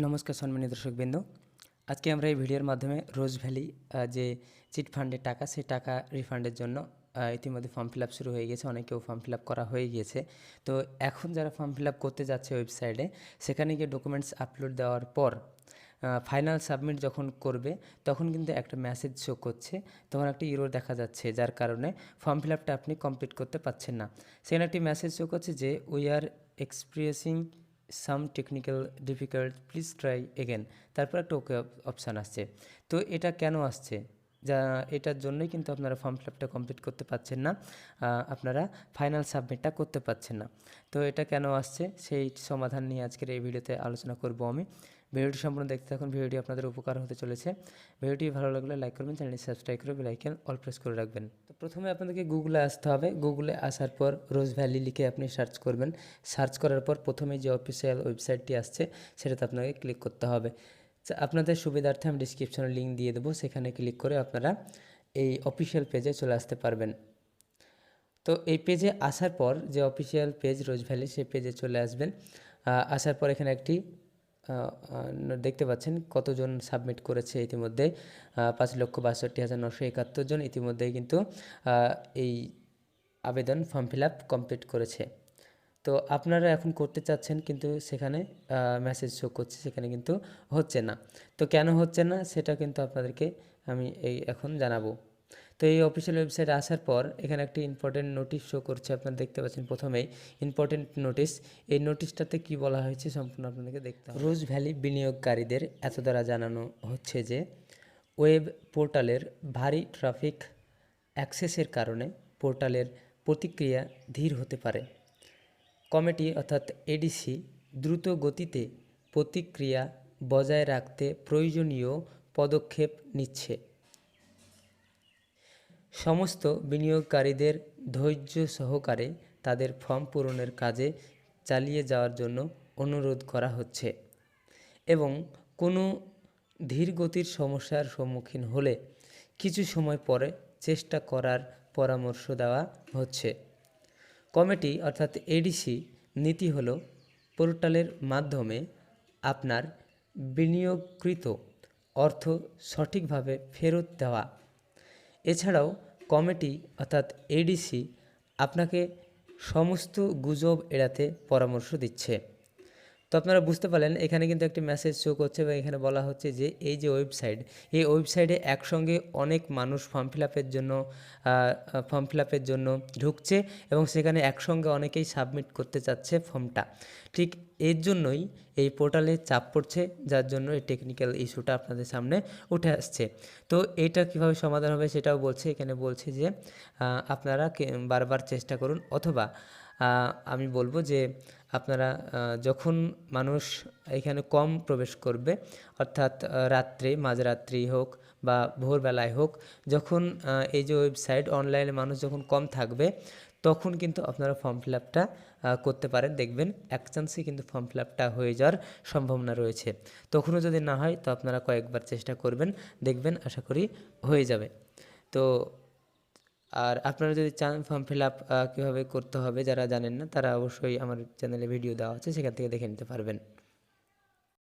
নমস্কার সম্মানিত দর্শকবৃন্দ। আজকে আমরা এই ভিডিওর মাধ্যমে রোজ ভ্যালি যে চিট ফান্ডের টাকা, সেই টাকা রিফান্ডের জন্য ইতিমধ্যে ফর্ম ফিল আপ শুরু হয়ে গেছে। অনেকেও ফর্ম ফিল আপ করা হয়ে গিয়েছে। তো এখন যারা ফর্ম ফিল আপ করতে যাচ্ছে ওয়েবসাইটে, সেখানে গিয়ে ডকুমেন্টস আপলোড দেওয়ার পর ফাইনাল সাবমিট যখন করবে, তখন কিন্তু একটা মেসেজ শো করছে, তখন একটা ইরর দেখা যাচ্ছে, যার কারণে ফর্ম ফিল আপটা আপনি কমপ্লিট করতে পারছেন না। সেখানে একটি মেসেজ শো করছে যে we are expressing some technical difficult, please try again. তারপর একটা ওকে অপশান আসছে। তো এটা কেন আসছে? যা এটার জন্যই কিন্তু আপনারা ফর্ম ফিল আপটা কমপ্লিট করতে পারছেন না, আপনারা ফাইনাল সাবমিটটা করতে পারছেন না। তো এটা কেন আসছে সেই সমাধান নিয়ে আজকের এই ভিডিওতে আলোচনা করব আমি। ভিডিওটি সম্পূর্ণ দেখতে থাকুন, ভিডিওটি আপনাদের উপকার হতে চলেছে। ভিডিওটি ভালো লাগলে লাইক করবেন, চ্যানেলটি সাবস্ক্রাইব করে বেল আইকন অল প্রেস করে রাখবেন। তো প্রথমে আপনাদেরকে গুগলে আসতে হবে। গুগলে আসার পর রোজ ভ্যালি লিখে আপনি সার্চ করবেন। সার্চ করার পর প্রথমে যে অফিসিয়াল ওয়েবসাইটটি আসছে সেটাতে আপনাকে ক্লিক করতে হবে। আপনাদের সুবিধার্থে আমি ডিসক্রিপশনে লিঙ্ক দিয়ে দেবো, সেখানে ক্লিক করে আপনারা এই অফিসিয়াল পেজে চলে আসতে পারবেন। তো এই পেজে আসার পর যে অফিসিয়াল পেজ রোজ ভ্যালি, সেই পেজে চলে আসবেন। আসার পর এখানে একটি দেখতে পাচ্ছেন কতজন সাবমিট করেছে ইতিমধ্যে। 5,62,971 জন ইতিমধ্যেই কিন্তু এই আবেদন ফর্ম ফিল আপ কমপ্লিট করেছে। তো আপনারা এখন করতে চাচ্ছেন, কিন্তু সেখানে মেসেজ শো করছে, সেখানে কিন্তু হচ্ছে না। তো কেন হচ্ছে না সেটা কিন্তু আপনাদেরকে আমি এখন জানাবো। তো এই অফিসিয়াল ওয়েবসাইটে আসার পর এখানে একটি ইম্পর্টেন্ট নোটিশ শো করছে, আপনারা দেখতে পাচ্ছেন প্রথমেই ইম্পর্টেন্ট নোটিশ। এই নোটিশটাতে কি বলা হয়েছে সম্পূর্ণ আপনাদেরকে দেখতে হবে। রোজ ভ্যালি বিনিয়োগকারীদের এত দ্বারা জানানো হচ্ছে যে ওয়েব পোর্টালের ভারী ট্রাফিক অ্যাক্সেসের কারণে পোর্টালের প্রতিক্রিয়া ধীর হতে পারে। কমিটি অর্থাৎ এডিসি দ্রুত গতিতে প্রতিক্রিয়া বজায় রাখতে প্রয়োজনীয় পদক্ষেপ নিচ্ছে। সমস্ত বিনিয়োগকারীদের ধৈর্য সহকারে তাদের ফর্ম পূরণের কাজে চালিয়ে যাওয়ার জন্য অনুরোধ করা হচ্ছে এবং কোনো ধীরগতির সমস্যার সম্মুখীন হলে কিছু সময় পরে চেষ্টা করার পরামর্শ দেওয়া হচ্ছে। কমিটি অর্থাৎ এডিসি নীতি হলো পোর্টালের মাধ্যমে আপনার বিনিয়োগকৃত অর্থ সঠিকভাবে ফেরত দেওয়া। এছাড়াও কমিটি অর্থাৎ এডিসি আপনাকে সমস্ত গুজব এড়াতে পরামর্শ দিচ্ছে। তো আপনারা বুঝতে পারলেন, এখানে কিন্তু একটি মেসেজ শো করছে এবং এখানে বলা হচ্ছে যে এই যে ওয়েবসাইট, এই ওয়েবসাইটে একসঙ্গে অনেক মানুষ ফর্ম ফিল আপের জন্য ঢুকছে এবং সেখানে একসঙ্গে অনেকেই সাবমিট করতে চাচ্ছে ফর্মটা। ঠিক এর জন্যই এই পোর্টালে চাপ পড়ছে, যার জন্য এই টেকনিক্যাল ইস্যুটা আপনাদের সামনে উঠে আসছে। তো এইটা কিভাবে সমাধান হবে সেটাও বলছে। এখানে বলছে যে আপনারা বারবার চেষ্টা করুন, অথবা আমি বলবো যে আপনারা যখন মানুষ এখানে কম প্রবেশ করবে, অর্থাৎ রাত্রে, মাঝরাত্রি হোক বা ভোরবেলায় হোক, যখন এই যে ওয়েবসাইট অনলাইনে মানুষ যখন কম থাকবে, তখন কিন্তু আপনারা ফর্ম ফিল আপটা করতে পারেন। দেখবেন এক চান্সে কিন্তু ফর্ম ফিল আপটা হয়ে যাওয়ার সম্ভাবনা রয়েছে। তখনও যদি না হয় তো আপনারা কয়েকবার চেষ্টা করবেন, দেখবেন আশা করি হয়ে যাবে। তো আর আপনারা যদি চান ফর্ম ফিল আপ কীভাবে করতে হবে, যারা জানেন না তারা অবশ্যই আমার চ্যানেলে ভিডিও দেওয়া আছে, সেখান থেকে দেখে নিতে পারবেন।